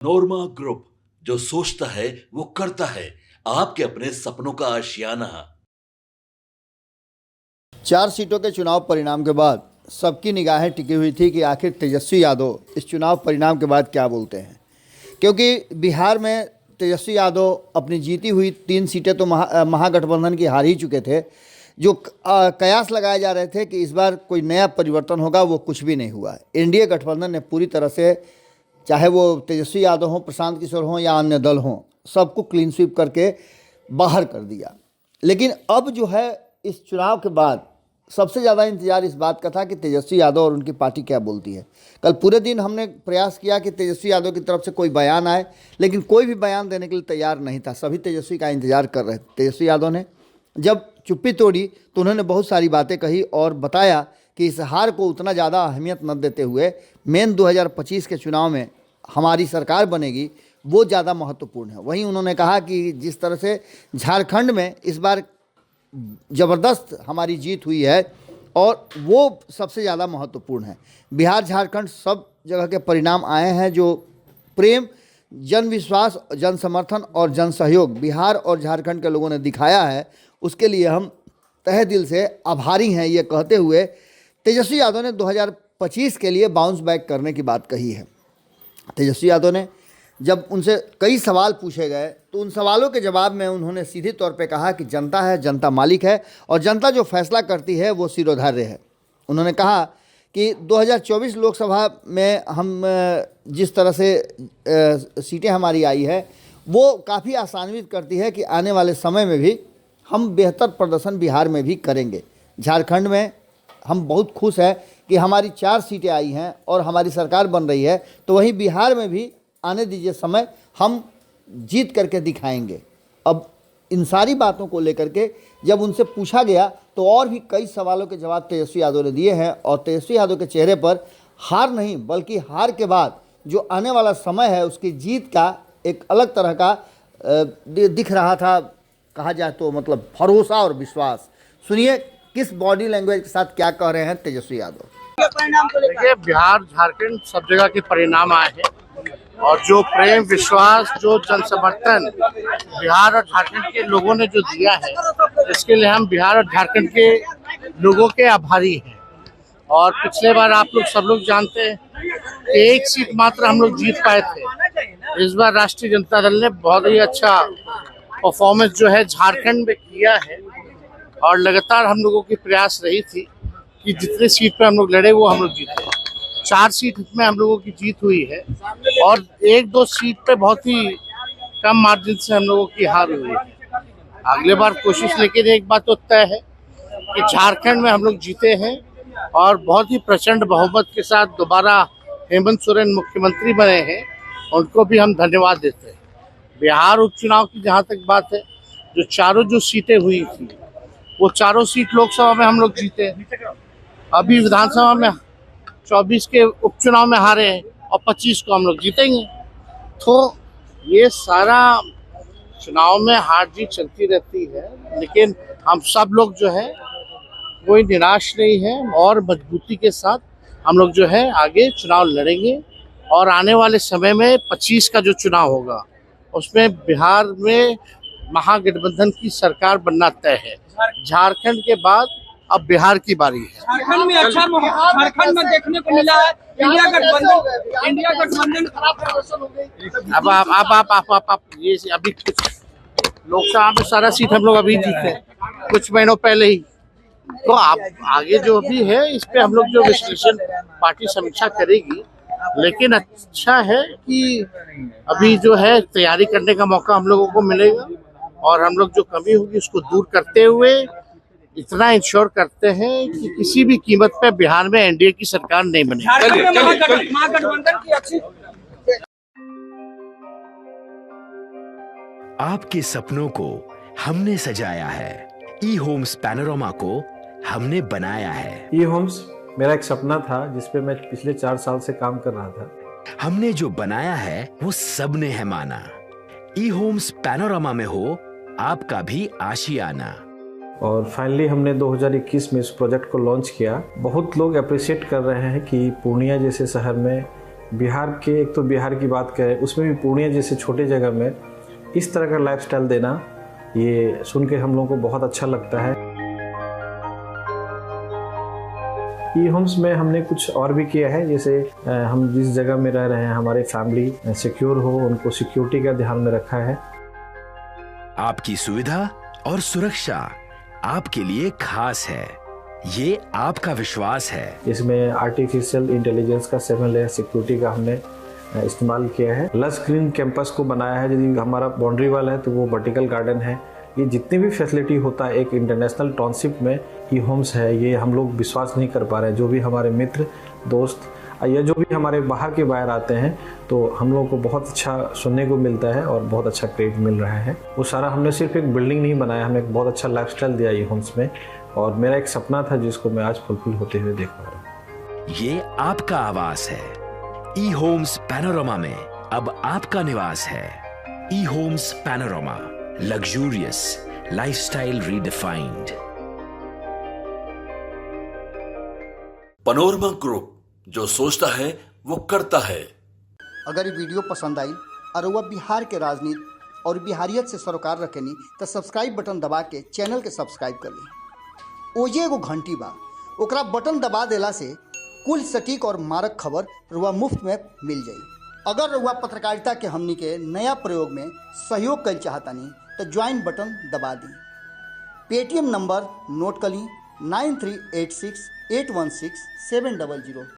नोरमा group, जो सोचता है वो करता है। आपके अपने सपनों का आशियाना। 4 सीटों के चुनाव परिणाम के बाद सबकी निगाहें टिकी हुई थी कि आखिर तेजस्वी यादव इस चुनाव परिणाम के बाद क्या बोलते हैं, क्योंकि बिहार में तेजस्वी यादव अपनी जीती हुई 3 सीटें तो महागठबंधन की हार ही चुके थे। जो कयास लगाए जा रहे थे कि इस बार कोई नया परिवर्तन होगा, वो कुछ भी नहीं हुआ। एनडीए गठबंधन ने पूरी तरह से, चाहे वो तेजस्वी यादव हों, प्रशांत किशोर हों या अन्य दल हों, सबको क्लीन स्वीप करके बाहर कर दिया। लेकिन अब जो है, इस चुनाव के बाद सबसे ज़्यादा इंतजार इस बात का था कि तेजस्वी यादव और उनकी पार्टी क्या बोलती है। कल पूरे दिन हमने प्रयास किया कि तेजस्वी यादव की तरफ से कोई बयान आए, लेकिन कोई भी बयान देने के लिए तैयार नहीं था। सभी तेजस्वी का इंतजार कर रहे थे। तेजस्वी यादव ने जब चुप्पी तोड़ी तो उन्होंने बहुत सारी बातें कही और बताया कि इस हार को उतना ज़्यादा अहमियत न देते हुए मेन 2025 के चुनाव में हमारी सरकार बनेगी, वो ज़्यादा महत्वपूर्ण है। वहीं उन्होंने कहा कि जिस तरह से झारखंड में इस बार ज़बरदस्त हमारी जीत हुई है और वो सबसे ज़्यादा महत्वपूर्ण है। बिहार झारखंड सब जगह के परिणाम आए हैं, जो प्रेम, जन विश्वास, जन समर्थन और जन सहयोग बिहार और झारखंड के लोगों ने दिखाया है, उसके लिए हम तहे दिल से आभारी हैं। ये कहते हुए तेजस्वी यादव ने 2025 के लिए बाउंस बैक करने की बात कही है। तेजस्वी यादव ने जब उनसे कई सवाल पूछे गए तो उन सवालों के जवाब में उन्होंने सीधे तौर पे कहा कि जनता है, जनता मालिक है और जनता जो फैसला करती है वो शिरोधार्य है। उन्होंने कहा कि 2024 लोकसभा में हम जिस तरह से सीटें हमारी आई है, वो काफ़ी आसान्वित करती है कि आने वाले समय में भी हम बेहतर प्रदर्शन बिहार में भी करेंगे। झारखंड में हम बहुत खुश हैं कि हमारी 4 सीटें आई हैं और हमारी सरकार बन रही है, तो वहीं बिहार में भी आने दीजिए समय, हम जीत करके दिखाएंगे। अब इन सारी बातों को लेकर के जब उनसे पूछा गया तो और भी कई सवालों के जवाब तेजस्वी यादव ने दिए हैं और तेजस्वी यादव के चेहरे पर हार नहीं बल्कि हार के बाद जो आने वाला समय है उसकी जीत का एक अलग तरह का दिख रहा था, कहा जाए तो मतलब भरोसा और विश्वास। सुनिए किस बॉडी लैंग्वेज के साथ क्या कह रहे हैं तेजस्वी यादव। देखिए, बिहार झारखंड सब जगह के परिणाम आए हैं और जो प्रेम, विश्वास, जो जन समर्थन बिहार और झारखंड के लोगों ने जो दिया है, इसके लिए हम बिहार और झारखंड के लोगों के आभारी हैं। और पिछले बार आप लोग सब लोग जानते हैं कि 1 सीट मात्र हम लोग जीत पाए थे। इस बार राष्ट्रीय जनता दल ने बहुत ही अच्छा परफॉर्मेंस जो है झारखंड में किया है और लगातार हम लोगों की प्रयास रही थी कि जितने सीट पे हम लोग लड़े वो हम लोग जीते। 4 सीट में हम लोगों की जीत हुई है और 1-2 सीट पे बहुत ही कम मार्जिन से हम लोगों की हार हुई है। अगले बार कोशिश, लेकिन एक बात तो तय है कि झारखंड में हम लोग जीते हैं और बहुत ही प्रचंड बहुमत के साथ दोबारा हेमंत सोरेन मुख्यमंत्री बने हैं, उनको भी हम धन्यवाद देते हैं। बिहार उपचुनाव की जहाँ तक बात है, जो चारों जो सीटें हुई थी वो चारों सीट लोकसभा में हम लोग जीते हैं। अभी विधानसभा में 24 के उपचुनाव में हारे हैं और 25 को हम लोग जीतेंगे। तो ये सारा चुनाव में हार जीत चलती रहती है, लेकिन हम सब लोग जो है कोई निराश नहीं है और मजबूती के साथ हम लोग जो है आगे चुनाव लड़ेंगे। और आने वाले समय में 25 का जो चुनाव होगा उसमें बिहार में महागठबंधन की सरकार बनना तय है। झारखंड के बाद अब बिहार की बारी है। झारखंड में झारखंड में देखने को मिला है इंडिया गठबंधन खराब प्रदर्शन हो गई। अब आप ये अभी कुछ लोकसभा में सारा सीट हम लोग अभी जीते हैं कुछ महीनों पहले ही। तो आप आगे जो भी है इस पे हम लोग जो विश्लेषण पार्टी समीक्षा करेगी, लेकिन अच्छा है कि अभी जो है तैयारी करने का मौका हम लोगों को मिलेगा और हम लोग जो कमी होगी उसको दूर करते हुए इतना इंश्योर करते हैं कि किसी भी कीमत पे बिहार में एनडीए की सरकार नहीं बनेगी। आपके सपनों को हमने सजाया है, ई होम्स पैनोरमा को हमने बनाया है। ई होम्स मेरा एक सपना था जिसपे मैं पिछले 4 साल से काम कर रहा था। हमने जो बनाया है वो सबने है माना। ई होम्स पैनोरमा में हो आपका भी आशियाना। और फाइनली हमने 2021 में इस प्रोजेक्ट को लॉन्च किया। बहुत लोग अप्रिशिएट कर रहे हैं कि पूर्णिया जैसे शहर में बिहार के, एक तो बिहार की बात करें, उसमें भी पूर्णिया जैसे छोटे जगह में इस तरह का लाइफस्टाइल देना, ये सुन के हम लोगों को बहुत अच्छा लगता है। ई होम्स में हमने कुछ और भी किया है, जैसे हम जिस जगह में रह रहे हैं हमारे फैमिली सिक्योर हो, उनको सिक्योरिटी का ध्यान में रखा है। आपकी सुविधा और सुरक्षा आपके लिए खास है, ये आपका विश्वास है। इसमें आर्टिफिशियल इंटेलिजेंस का 7 लेयर सिक्योरिटी का हमने इस्तेमाल किया है। लस ग्रीन कैंपस को बनाया है, यदि हमारा बाउंड्री वाल है तो वो वर्टिकल गार्डन है। ये जितनी भी फैसिलिटी होता है एक इंटरनेशनल टाउनशिप में, ई होम्स है, ये हम लोग विश्वास नहीं कर पा रहे हैं। जो भी हमारे मित्र दोस्त या जो भी हमारे बाहर के बाहर आते हैं तो हम लोगों को बहुत अच्छा सुनने को मिलता है और बहुत अच्छा क्रेडिट मिल रहा है। वो सारा हमने सिर्फ एक बिल्डिंग नहीं बनाया, हमें एक बहुत अच्छा लाइफस्टाइल दिया ई होम्स में, और मेरा एक सपना था जिसको मैं आज फुलफिल होते हुए देख पा रहा हूँ। ये आपका आवास है। ई होम्स पैनोरामा में अब आपका निवास है। E homes panorama, luxurious lifestyle redefined. Panorama group, जो सोचता है वो करता है। अगर ये वीडियो पसंद आई और वह बिहार के राजनीति और बिहारियत से सरोकार रखेनी तो सब्सक्राइब बटन दबा के चैनल के सब्सक्राइब कर ली। ओजे एगो घंटी बा, ओकरा बटन दबा देला से कुल सटीक और मारक खबर रुआ मुफ्त में मिल जाई। अगर रुआ पत्रकारिता के हमनी के नया प्रयोग में सहयोग कर चाहतानी तो ज्वाइन बटन दबा दी। पेटीएम नंबर नोट कर ली 9386 816 700।